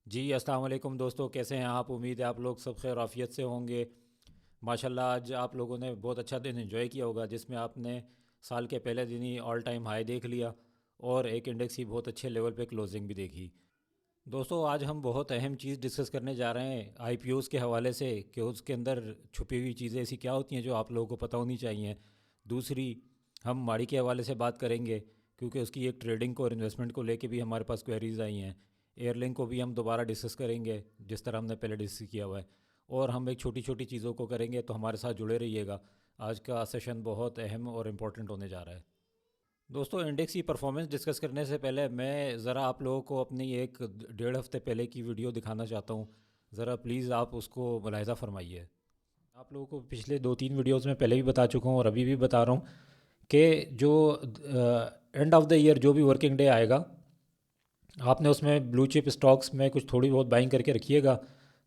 जी अस्सलाम वालेकुम दोस्तों, कैसे हैं आप? उम्मीद है आप लोग सब खैर आफियत से होंगे। माशाल्लाह आज आप लोगों ने बहुत अच्छा दिन एंजॉय किया होगा, जिसमें आपने साल के पहले दिन ही ऑल टाइम हाई देख लिया और एक इंडेक्स की बहुत अच्छे लेवल पे क्लोजिंग भी देखी। दोस्तों आज हम बहुत अहम चीज़ डिस्कस करने जा रहे हैं आईपीओज़ के हवाले से कि उसके अंदर छुपी हुई चीज़ें ऐसी क्या होती हैं जो आप लोगों को पता होनी चाहिए। दूसरी, हम माड़ी के हवाले से बात करेंगे क्योंकि उसकी एक ट्रेडिंग को और इन्वेस्टमेंट को लेके भी हमारे पास क्वेरीज आई हैं। एयरलिंक को भी हम दोबारा डिस्कस करेंगे जिस तरह हमने पहले डिस्कस किया हुआ है। और हम एक छोटी छोटी चीज़ों को करेंगे, तो हमारे साथ जुड़े रहिएगा। आज का सेशन बहुत अहम और इम्पोर्टेंट होने जा रहा है। दोस्तों इंडेक्स की परफॉर्मेंस डिस्कस करने से पहले मैं ज़रा आप लोगों को अपनी एक 1.5 हफ्ते पहले की वीडियो दिखाना चाहता हूँ। ज़रा प्लीज़ आप उसको मुलाहिज़ा फरमाइए। आप लोगों को पिछले 2-3 वीडियोस में पहले भी बता चुका हूँ और अभी भी बता रहा हूँ कि जो एंड ऑफ द ईयर जो भी वर्किंग डे आएगा, आपने उसमें ब्लू चिप स्टॉक्स में कुछ थोड़ी बहुत बाइंग करके रखिएगा,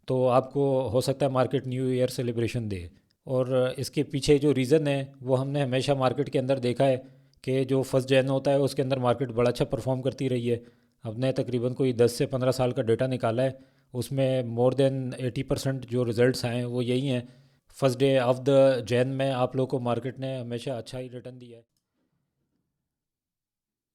तो आपको हो सकता है मार्केट न्यू ईयर सेलिब्रेशन दे। और इसके पीछे जो रीज़न है वो हमने हमेशा मार्केट के अंदर देखा है कि जो फर्स्ट जैन होता है उसके अंदर मार्केट बड़ा अच्छा परफॉर्म करती रही है। हमने तकरीबन कोई 10 से 15 साल का डेटा निकाला है, उसमें मोर देन 80% जो रिज़ल्ट्स आए हैं वो यही हैं। First day of the Jain में आप लोग को मार्केट ने हमेशा अच्छा ही रिटर्न दिया है।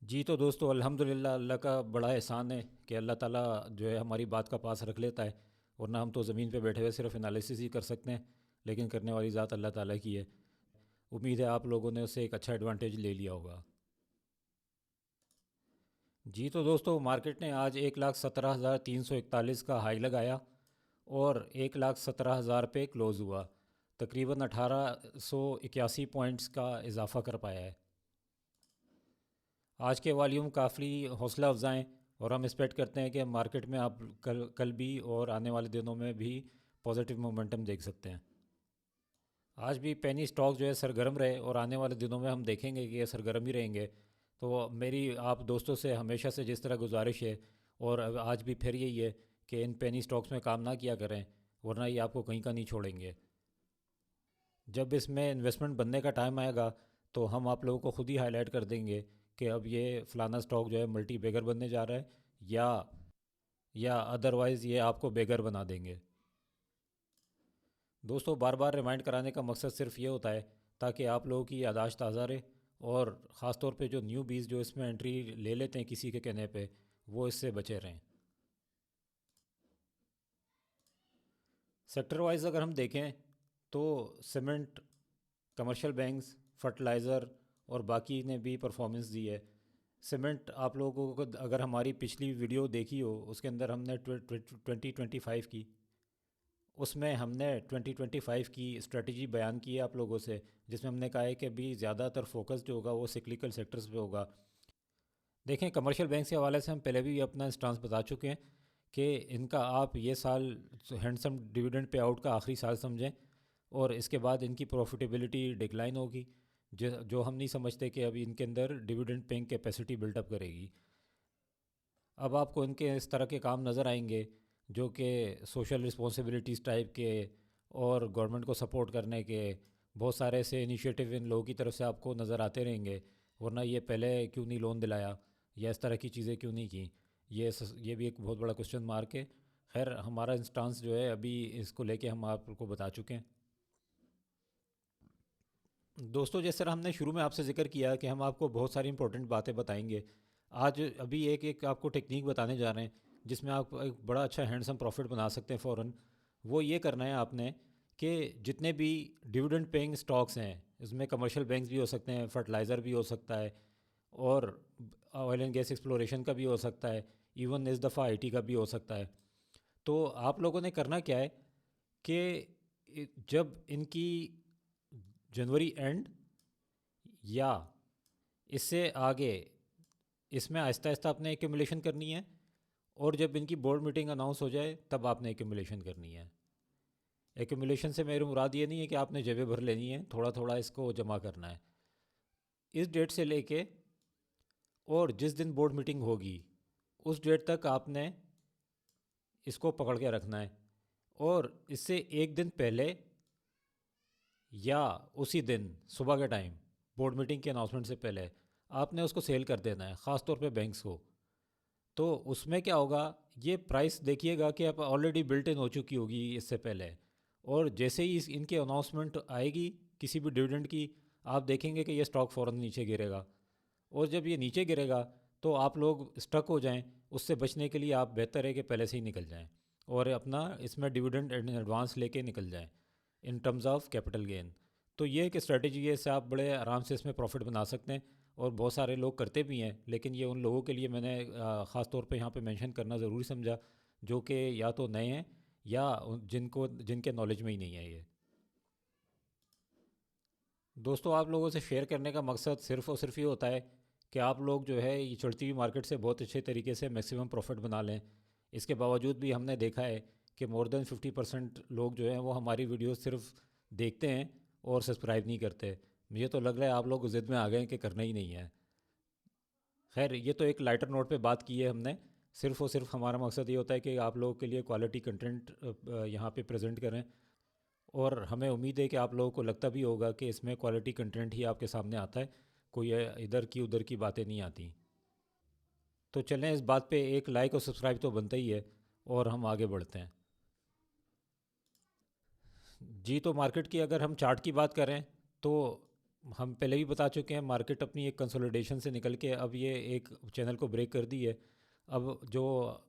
जी तो दोस्तों अल्हम्दुलिल्लाह, अल्लाह का बड़ा एहसान है कि अल्लाह ताला जो है हमारी बात का पास रख लेता है। वरना हम तो ज़मीन पे बैठे हुए सिर्फ एनालिसिस ही कर सकते हैं, लेकिन करने वाली ज़ात अल्लाह ताला की है। उम्मीद है आप लोगों ने उससे एक अच्छा एडवांटेज ले लिया होगा। जी तो दोस्तों मार्केट ने आज 1,17,341 का हाई लगाया और 1,17,000 पे क्लोज़ हुआ। तकरीबन 1,881 पॉइंट्स का इजाफा कर पाया है। आज के वॉल्यूम काफ़ी हौसला अफजाएँ और हम एक्सपेक्ट करते हैं कि मार्केट में आप कल कल भी और आने वाले दिनों में भी पॉजिटिव मोमेंटम देख सकते हैं। आज भी पेनी स्टॉक जो है सरगर्म रहे और आने वाले दिनों में हम देखेंगे कि ये सरगर्म ही रहेंगे। तो मेरी आप दोस्तों से हमेशा से जिस तरह गुजारिश है, और अब आज भी फिर यही है कि इन पेनी स्टॉक्स में काम ना किया करें, वरना ये आपको कहीं का नहीं छोड़ेंगे। जब इसमें इन्वेस्टमेंट बनने का टाइम आएगा तो हम आप लोगों को खुद ही हाईलाइट कर देंगे कि अब ये फ़लाना स्टॉक जो है मल्टी बेगर बनने जा रहा है, या अदरवाइज़ ये आपको बेगर बना देंगे। दोस्तों बार बार रिमाइंड कराने का मकसद सिर्फ ये होता है ताकि आप लोगों की यादाश्त ताज़ा रहे, और ख़ास तौर पे जो न्यू बीज जो इसमें एंट्री ले लेते हैं किसी के कहने पे, वो इससे बचे रहें। सेक्टर वाइज अगर हम देखें तो सीमेंट, कमर्शियल बैंक्स, फर्टिलाइज़र और बाकी ने भी परफॉर्मेंस दी है। सीमेंट आप लोगों को अगर हमारी पिछली वीडियो देखी हो, उसके अंदर हमने 2025 की, उसमें हमने 2025 की स्ट्रेटजी बयान की है आप लोगों से, जिसमें हमने कहा है कि अभी ज़्यादातर फोकस जो होगा वो सिक्लिकल सेक्टर्स पे होगा। देखें कमर्शियल बैंक के हवाले से हम पहले भी अपना स्टांस बता चुके हैं कि इनका आप ये साल हैंडसम डिविडेंड पे आउट का आखिरी साल समझें, और इसके बाद इनकी प्रॉफिटेबिलिटी डिक्लाइन होगी, जो हम नहीं समझते कि अभी इनके अंदर डिविडेंड पेइंग कैपेसिटी बिल्टअप करेगी। अब आपको इनके इस तरह के काम नज़र आएंगे जो कि सोशल रिस्पॉन्सिबिलिटीज़ टाइप के और गवर्नमेंट को सपोर्ट करने के बहुत सारे ऐसे इनिशिएटिव इन लोगों की तरफ से आपको नज़र आते रहेंगे। वरना ये पहले क्यों नहीं लोन दिलाया, या इस तरह की चीज़ें क्यों नहीं की, ये भी एक बहुत बड़ा क्वेश्चन मार्क है। खैर हमारा इंस्टांस जो है अभी इसको लेके हम आपको बता चुके हैं। दोस्तों जिस तरह हमने शुरू में आपसे जिक्र किया कि हम आपको बहुत सारी इंपॉर्टेंट बातें बताएंगे, आज अभी एक एक आपको टेक्निक बताने जा रहे हैं जिसमें आप एक बड़ा अच्छा हैंडसम प्रॉफिट बना सकते हैं फ़ौरन। वो ये करना है आपने कि जितने भी डिविडेंड पेइंग स्टॉक्स हैं, इसमें कमर्शियल बैंक्स भी हो सकते हैं, फर्टिलाइज़र भी हो सकता है, और ऑयल एंड गैस एक्सप्लोरेशन का भी हो सकता है, इवन इस दफ़ा आईटी का भी हो सकता है। तो आप लोगों ने करना क्या है कि जब इनकी जनवरी एंड या इससे आगे इसमें आहिस्ता आहिस्ता आपने एक्यूमुलेशन करनी है, और जब इनकी बोर्ड मीटिंग अनाउंस हो जाए तब आपने एक्यूमुलेशन करनी है। एक्यूमुलेशन से मेरी मुराद ये नहीं है कि आपने जेबें भर लेनी है, थोड़ा थोड़ा इसको जमा करना है। इस डेट से लेके और जिस दिन बोर्ड मीटिंग होगी उस डेट तक आपने इसको पकड़ के रखना है, और इससे एक दिन पहले या उसी दिन सुबह के टाइम बोर्ड मीटिंग के अनाउंसमेंट से पहले आपने उसको सेल कर देना है, ख़ास तौर पे बैंक्स को। तो उसमें क्या होगा, ये प्राइस देखिएगा कि आप ऑलरेडी बिल्ट इन हो चुकी होगी इससे पहले, और जैसे ही इनके अनाउंसमेंट आएगी किसी भी डिविडेंड की, आप देखेंगे कि ये स्टॉक फ़ौरन नीचे गिरेगा। और जब ये नीचे गिरेगा तो आप लोग स्टक हो जाएं, उससे बचने के लिए आप बेहतर है कि पहले से ही निकल जाएं और अपना इसमें डिविडेंड इन एडवांस लेके निकल जाएं in terms of capital gain. तो ये एक स्ट्रेटजी है, इससे आप बड़े आराम से इसमें प्रॉफिट बना सकते हैं और बहुत सारे लोग करते भी हैं, लेकिन ये उन लोगों के लिए मैंने ख़ास तौर पे यहाँ पे मेंशन करना ज़रूरी समझा जो कि या तो नए हैं या जिनके नॉलेज में ही नहीं है ये। दोस्तों, आप लोगों से शेयर करने का मकसद सिर्फ़ और सिर्फ ये होता है कि आप लोग जो है ये चढ़ती हुई मार्केट से बहुत अच्छे तरीके से मैक्सिमम प्रॉफिट बना लें। इसके बावजूद भी हमने देखा है कि मोर देन 50% लोग जो हैं वो हमारी वीडियो सिर्फ देखते हैं और सब्सक्राइब नहीं करते। मुझे तो लग रहा है आप लोग ज़िद में आ गए हैं कि करना ही नहीं है। खैर, ये तो एक लाइटर नोट पे बात की है हमने। सिर्फ़ और सिर्फ हमारा मकसद ये होता है कि आप लोगों के लिए क्वालिटी कंटेंट यहाँ पे प्रेजेंट करें, और हमें उम्मीद है कि आप लोगों को लगता भी होगा कि इसमें क्वालिटी कंटेंट ही आपके सामने आता है, कोई इधर की उधर की बातें नहीं आती। तो चलें, इस बात पे एक लाइक और सब्सक्राइब तो बनता ही है, और हम आगे बढ़ते हैं। जी, तो मार्केट की अगर हम चार्ट की बात करें तो हम पहले भी बता चुके हैं, मार्केट अपनी एक कंसोलिडेशन से निकल के अब ये एक चैनल को ब्रेक कर दी है। अब जो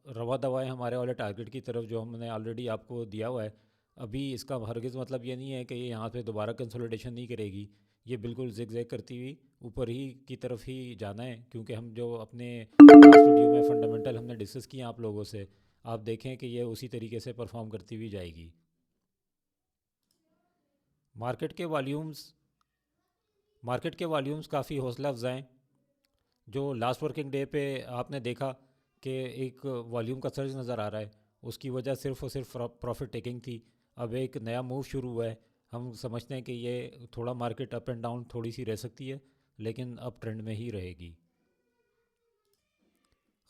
रवा दवा है हमारे वाले टारगेट की तरफ जो हमने ऑलरेडी आपको दिया हुआ है, अभी इसका हरगिज़ मतलब ये नहीं है कि ये यहाँ पे दोबारा कंसोलिडेशन नहीं करेगी। ये बिल्कुल जिग जैग करती हुई ऊपर ही की तरफ ही जाना है, क्योंकि हम जो अपने लास्ट वीडियो में फंडामेंटल हमने डिस्कस किए आप लोगों से, आप देखें कि ये उसी तरीके से परफॉर्म करती हुई जाएगी। मार्केट के वॉल्यूम्स मार्केट के वॉल्यूम्स काफ़ी हौसला अफज़ा हैं। जो लास्ट वर्किंग डे पे आपने देखा कि एक वॉल्यूम का सर्ज नज़र आ रहा है, उसकी वजह सिर्फ़ और सिर्फ प्रॉफिट टेकिंग थी। अब एक नया मूव शुरू हुआ है, हम समझते हैं कि ये थोड़ा मार्केट अप एंड डाउन थोड़ी सी रह सकती है, लेकिन अब ट्रेंड में ही रहेगी।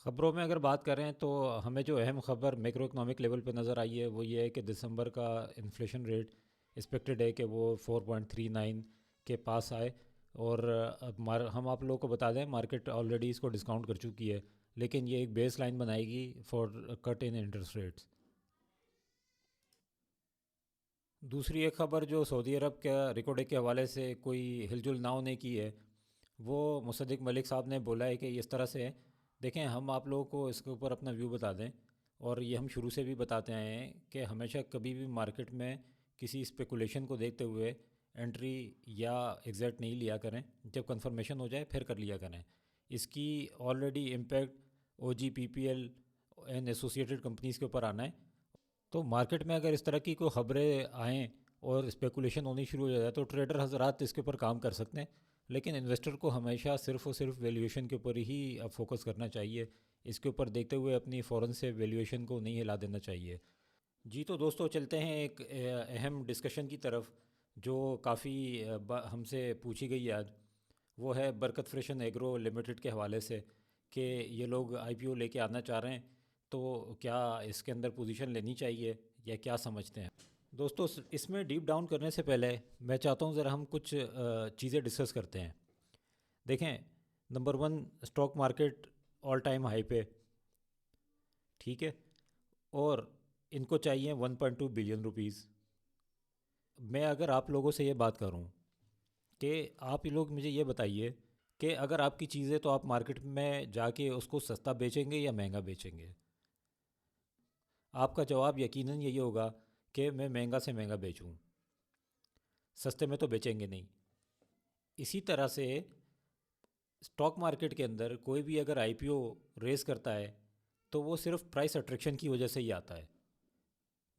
ख़बरों में अगर बात करें तो हमें जो अहम ख़बर मैक्रो इकनॉमिक लेवल पे नज़र आई है वो ये है कि दिसंबर का इन्फ्लेशन रेट एक्सपेक्टेड है कि वो 4.39 के पास आए। और अब हम आप लोगों को बता दें, मार्केट ऑलरेडी इसको डिस्काउंट कर चुकी है, लेकिन ये एक बेस लाइन बनाएगी for cut in interest rates. दूसरी एक ख़बर जो सऊदी अरब के रिकॉर्ड के हवाले से कोई हिलजुल ना होने की है, वो मुसद्दिक मलिक साहब ने बोला है कि इस तरह से है। देखें, हम आप लोगों को इसके ऊपर अपना व्यू बता दें, और ये हम शुरू से भी बताते आए हैं कि हमेशा कभी भी मार्केट में किसी स्पेकुलेशन को देखते हुए एंट्री या एग्ज़िट नहीं लिया करें। जब कंफर्मेशन हो जाए फिर कर लिया करें। इसकी already impact O G P P L and associated companies के ऊपर आना है। तो मार्केट में अगर इस तरह की कोई ख़बरें आएँ और स्पेकुलेशन होनी शुरू हो जाए तो ट्रेडर हजरात इसके ऊपर काम कर सकते हैं, लेकिन इन्वेस्टर को हमेशा सिर्फ़ और सिर्फ वैल्यूएशन के ऊपर ही अब फोकस करना चाहिए। इसके ऊपर देखते हुए अपनी फ़ौरन से वैल्यूएशन को नहीं हिला देना चाहिए। जी, तो दोस्तों चलते हैं एक अहम डिस्कशन की तरफ जो काफ़ी हमसे पूछी गई है आज। वो है बरकत फ्रेशन एग्रो लिमिटेड के हवाले से, कि ये लोग आईपीओ लेके आना चाह रहे हैं, तो क्या इसके अंदर पोजीशन लेनी चाहिए या क्या समझते हैं। दोस्तों, इसमें डीप डाउन करने से पहले मैं चाहता हूँ ज़रा हम कुछ चीज़ें डिस्कस करते हैं। देखें, number one, stock market all time high पे, ठीक है, और इनको चाहिए 1.2 बिलियन रुपीज़। मैं अगर आप लोगों से ये बात करूं कि आप ये लोग मुझे ये बताइए कि अगर आपकी चीज़ें तो आप मार्केट में जाके उसको सस्ता बेचेंगे या महंगा बेचेंगे। आपका जवाब यकीनन यही होगा कि मैं महंगा से महंगा बेचूं, सस्ते में तो बेचेंगे नहीं। इसी तरह से स्टॉक मार्केट के अंदर कोई भी अगर आईपीओ रेस करता है तो वो सिर्फ प्राइस अट्रैक्शन की वजह से ही आता है।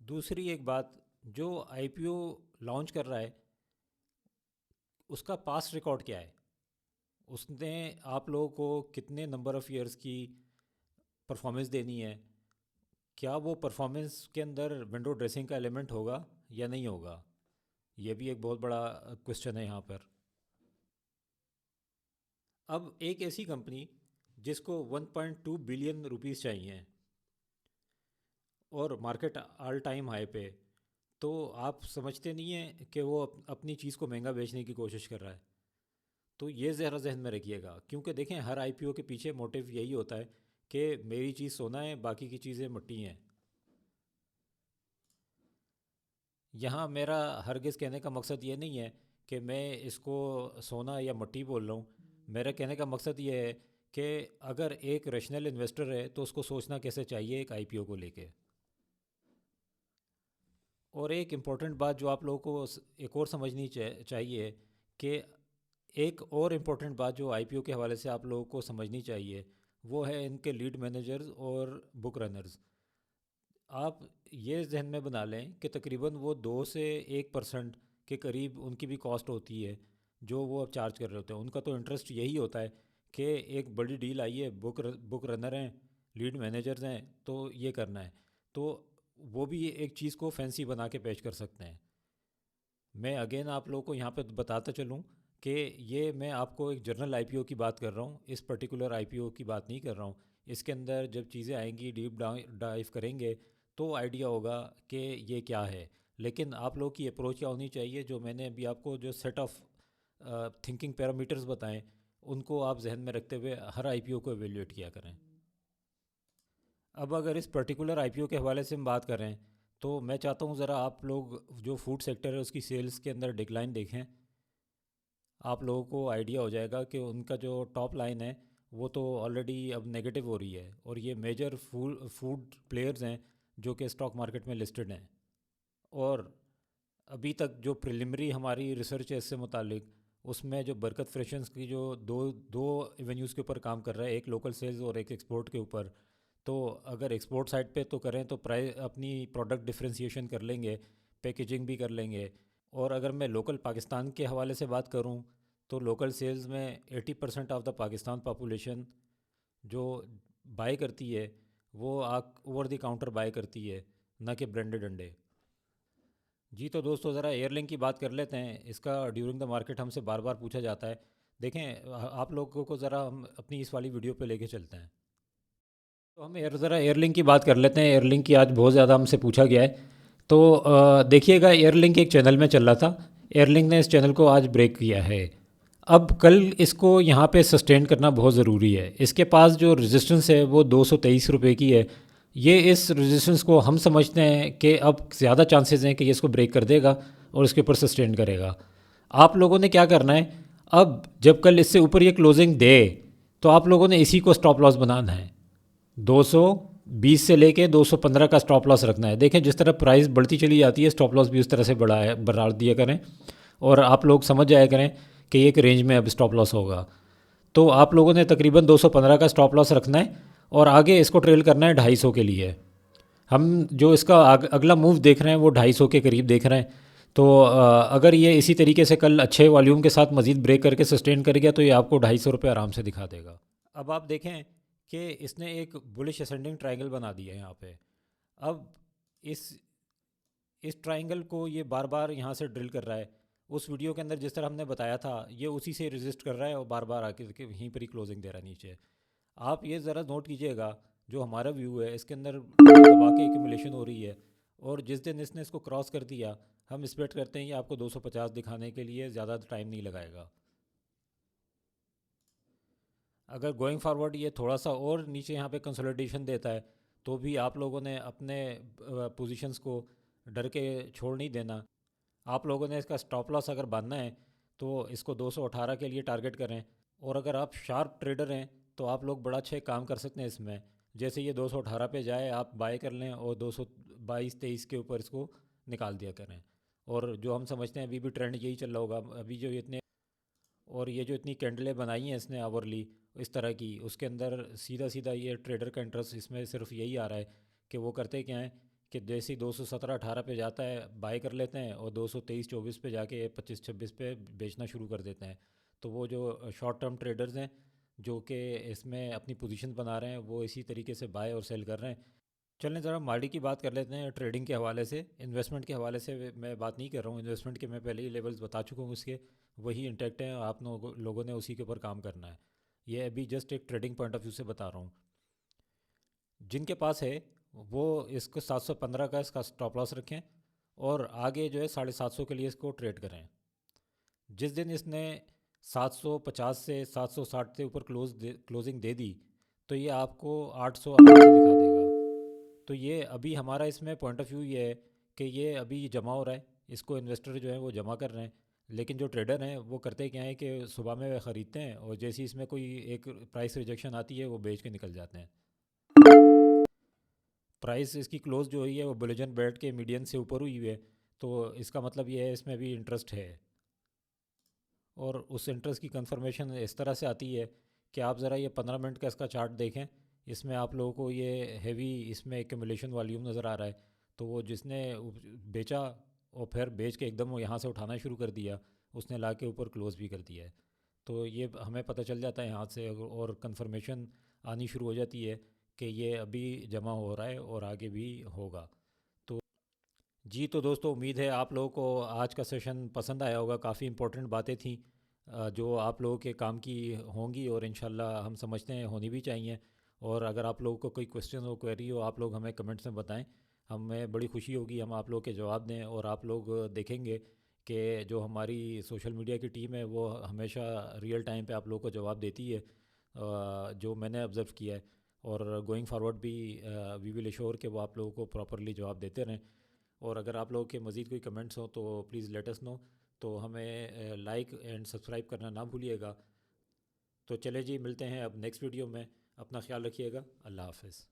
दूसरी एक बात, जो आईपीओ लॉन्च कर रहा है उसका पास्ट रिकॉर्ड क्या है, उसने आप लोगों को कितने नंबर ऑफ़ इयर्स की परफॉर्मेंस देनी है, क्या वो परफॉर्मेंस के अंदर विंडो ड्रेसिंग का एलिमेंट होगा या नहीं होगा। ये भी एक बहुत बड़ा क्वेश्चन है यहाँ पर। अब एक ऐसी कंपनी जिसको 1.2 बिलियन रुपीस चाहिए और मार्केट ऑल टाइम हाई पे, तो आप समझते नहीं हैं कि वो अपनी चीज़ को महंगा बेचने की कोशिश कर रहा है। तो ये ज़रा जहन में रखिएगा, क्योंकि देखें हर आईपीओ के पीछे मोटिव यही होता है कि मेरी चीज़ सोना है, बाकी की चीज़ें मिट्टी हैं। यहाँ मेरा हरगिज़ कहने का मकसद ये नहीं है कि मैं इसको सोना या मिट्टी बोल रहा हूँ। मेरा कहने का मकसद ये है कि अगर एक रैशनल इन्वेस्टर है तो उसको सोचना कैसे चाहिए एक आईपीओ को लेके। और एक इम्पॉर्टेंट बात जो आप लोगों को एक और समझनी चाहिए कि एक और इम्पॉर्टेंट बात जो आईपीओ के हवाले से आप लोगों को समझनी चाहिए, वो है इनके लीड मैनेजर्स और बुक रनर्स। आप ये जहन में बना लें कि तकरीबन वो 2 से 1% के करीब उनकी भी कॉस्ट होती है जो वो अब चार्ज कर रहे होते हैं। उनका तो इंटरेस्ट यही होता है कि एक बड़ी डील आई है, बुक रनर हैं, लीड मैनेजर्स हैं, तो ये करना है। तो वो भी एक चीज़ को फैंसी बना के पेश कर सकते हैं। मैं अगेन आप लोगों को यहाँ पे बताता चलूँ कि ये मैं आपको एक जनरल आईपीओ की बात कर रहा हूँ, इस पर्टिकुलर आईपीओ की बात नहीं कर रहा हूँ। इसके अंदर जब चीज़ें आएंगी, डीप डाइव करेंगे, तो आइडिया होगा कि ये क्या है। लेकिन आप लोगों की अप्रोच क्या होनी चाहिए, जो मैंने अभी आपको जो सेट ऑफ थिंकिंग पैरामीटर्स बताएं, उनको आप जहन में रखते हुए हर आईपीओ को एवेल्यूएट किया करें। अब अगर इस पर्टिकुलर आईपीओ के हवाले से हम बात करें, तो मैं चाहता हूँ ज़रा आप लोग जो फूड सेक्टर है उसकी सेल्स के अंदर डिक्लाइन देखें। आप लोगों को आइडिया हो जाएगा कि उनका जो टॉप लाइन है वो तो ऑलरेडी अब नेगेटिव हो रही है, और ये मेजर फूड प्लेयर्स हैं जो कि स्टॉक मार्केट में लिस्टेड हैं। और अभी तक जो प्रिलिमरी हमारी रिसर्च है इससे मुतालिक, उसमें जो बरकत फ्रेशंस की जो दो दो एवेन्यूज़ के ऊपर काम कर रहा है, एक लोकल सेल्स और एक एक्सपोर्ट के ऊपर। तो अगर एक्सपोर्ट साइड पे तो करें तो प्राइस अपनी प्रोडक्ट डिफरेंशिएशन कर लेंगे, पैकेजिंग भी कर लेंगे। और अगर मैं लोकल पाकिस्तान के हवाले से बात करूं, तो लोकल सेल्स में 80% ऑफ द पाकिस्तान पॉपुलेशन जो बाय करती है, वो ओवर द काउंटर बाय करती है, ना कि ब्रांडेड अंडे। जी तो दोस्तों, ज़रा एयरलिंक की बात कर लेते हैं। इसका ड्यूरिंग द मार्केट हमसे बार बार पूछा जाता है। देखें, आप लोगों को ज़रा हम अपनी इस वाली वीडियो पे लेके चलते हैं। तो हम ज़रा एयरलिंक की बात कर लेते हैं। एयरलिंक की आज बहुत ज़्यादा हमसे पूछा गया है। तो देखिएगा, एयरलिंक एक चैनल में चल रहा था। एयरलिंक ने इस चैनल को आज ब्रेक किया है। अब कल इसको यहाँ पे सस्टेन करना बहुत ज़रूरी है। इसके पास जो रेजिस्टेंस है वो 223 रुपये की है। ये इस रेजिस्टेंस को हम समझते हैं कि अब ज़्यादा चांसेस हैं कि ये इसको ब्रेक कर देगा और इसके ऊपर सस्टेन करेगा। आप लोगों ने क्या करना है, अब जब कल इससे ऊपर ये क्लोजिंग दे, तो आप लोगों ने इसी को स्टॉप लॉस बनाना है। 220 से लेके 215 का स्टॉप लॉस रखना है। देखें, जिस तरह प्राइस बढ़ती चली जाती है, स्टॉप लॉस भी उस तरह से बढ़ा दिया करें। और आप लोग समझ जाया करें कि एक रेंज में अब स्टॉप लॉस होगा। तो आप लोगों ने तकरीबन 215 का स्टॉप लॉस रखना है और आगे इसको ट्रेल करना है 250 के लिए। हम जो इसका अगला मूव देख रहे हैं वो 250 के करीब देख रहे हैं। तो अगर ये इसी तरीके से कल अच्छे वॉल्यूम के साथ मज़ीद ब्रेक करके सस्टेन कर गया, तो ये आपको 250 रुपये आराम से दिखा देगा। अब आप देखें कि इसने एक बुलिश असेंडिंग ट्रायंगल बना दिया है यहाँ पे। अब इस इस ट्रायंगल को ये बार बार यहाँ से ड्रिल कर रहा है। उस वीडियो के अंदर जिस तरह हमने बताया था, ये उसी से रेजिस्ट कर रहा है और बार बार आके यहीं पर ही क्लोजिंग दे रहा है नीचे। आप ये ज़रा नोट कीजिएगा, जो हमारा व्यू है इसके अंदर दबा के एक्यूमुलेशन हो रही है। और जिस दिन इसने इसको क्रॉस कर दिया, हम एक्सपेक्ट करते हैं कि आपको 250 दिखाने के लिए ज़्यादा टाइम नहीं लगाएगा। अगर गोइंग फॉरवर्ड ये थोड़ा सा और नीचे यहाँ पे कंसोलिडेशन देता है, तो भी आप लोगों ने अपने पोजीशंस को डर के छोड़ नहीं देना। आप लोगों ने इसका स्टॉप लॉस अगर बांधना है तो इसको 218 के लिए टारगेट करें। और अगर आप शार्प ट्रेडर हैं तो आप लोग बड़ा अच्छा काम कर सकते हैं इसमें। जैसे ये 218 पे जाए, आप बाय कर लें और 222-23 के ऊपर इसको निकाल दिया करें। और जो हम समझते हैं अभी भी ट्रेंड यही चल रहा होगा। अभी जो इतने और ये जो इतनी कैंडलें बनाई हैं इसने आवरली इस तरह की, उसके अंदर सीधा सीधा ये ट्रेडर का इंटरेस्ट इसमें सिर्फ यही आ रहा है कि वो करते क्या हैं कि जैसे ही 217-18 पे जाता है बाय कर लेते हैं और 223-24 पे जाके 25-26 पे बेचना शुरू कर देते हैं। तो वो जो शॉर्ट टर्म ट्रेडर्स हैं जो कि इसमें अपनी पोजीशन बना रहे हैं, वो इसी तरीके से बाय और सेल कर रहे हैं। चलें ज़रा मार्डी की बात कर लेते हैं। ट्रेडिंग के हवाले से, इन्वेस्टमेंट के हवाले से मैं बात नहीं कर रहा हूँ। इन्वेस्टमेंट के मैं पहले ही लेवल्स बता चुका हूँ, उसके वही इंटैक्ट हैं। आप लोगों ने उसी के ऊपर काम करना है। ये अभी जस्ट एक ट्रेडिंग पॉइंट ऑफ व्यू से बता रहा हूँ। जिनके पास है वो इसको 715 का इसका स्टॉप लॉस रखें और आगे जो है 750 के लिए इसको ट्रेड करें। जिस दिन इसने 750 से 760 से ऊपर क्लोजिंग दे दी, तो ये आपको 800 आराम से दिखा देगा। तो ये अभी हमारा इसमें पॉइंट ऑफ व्यू ये है कि ये अभी जमा हो रहा है, इसको इन्वेस्टर जो है वो जमा कर रहे हैं। लेकिन जो ट्रेडर हैं वो करते क्या है कि सुबह में वे ख़रीदते हैं और जैसे ही इसमें कोई एक प्राइस रिजेक्शन आती है वो बेच के निकल जाते हैं। प्राइस इसकी क्लोज जो हुई है वो बुलियन बेल्ट के मीडियन से ऊपर हुई है, तो इसका मतलब ये है इसमें भी इंटरेस्ट है। और उस इंटरेस्ट की कंफर्मेशन इस तरह से आती है कि आप ज़रा ये 15 मिनट का इसका चार्ट देखें। इसमें आप लोगों को ये हैवी इसमें एक्यूमुलेशन वॉल्यूम नज़र आ रहा है। तो वो जिसने बेचा और फिर बेच के एकदम वो यहाँ से उठाना शुरू कर दिया, उसने ला के ऊपर क्लोज़ भी कर दिया है। तो ये हमें पता चल जाता है यहाँ से, और कंफर्मेशन आनी शुरू हो जाती है कि ये अभी जमा हो रहा है और आगे भी होगा। तो जी, तो दोस्तों उम्मीद है आप लोगों को आज का सेशन पसंद आया होगा। काफ़ी इंपॉर्टेंट बातें थी जो आप लोगों के काम की होंगी और इंशाल्लाह हम समझते हैं होनी भी चाहिए। और अगर आप लोगों को कोई क्वेश्चन हो, क्वेरी हो, आप लोग हमें कमेंट्स में बताएं। हमें बड़ी खुशी होगी हम आप लोग के जवाब दें। और आप लोग देखेंगे कि जो हमारी सोशल मीडिया की टीम है वो हमेशा रियल टाइम पे आप लोगों को जवाब देती है, जो मैंने ऑब्ज़र्व किया है। और गोइंग फॉरवर्ड भी वी विल एश्योर कि वो आप लोगों को प्रॉपरली जवाब देते रहें। और अगर आप लोगों के मज़ीद कोई कमेंट्स हो तो प्लीज़ लेट अस नो। तो हमें लाइक एंड सब्सक्राइब करना ना भूलिएगा। तो चले जी, मिलते हैं अब नेक्स्ट वीडियो में। अपना ख्याल रखिएगा। अल्लाह हाफ़िज़।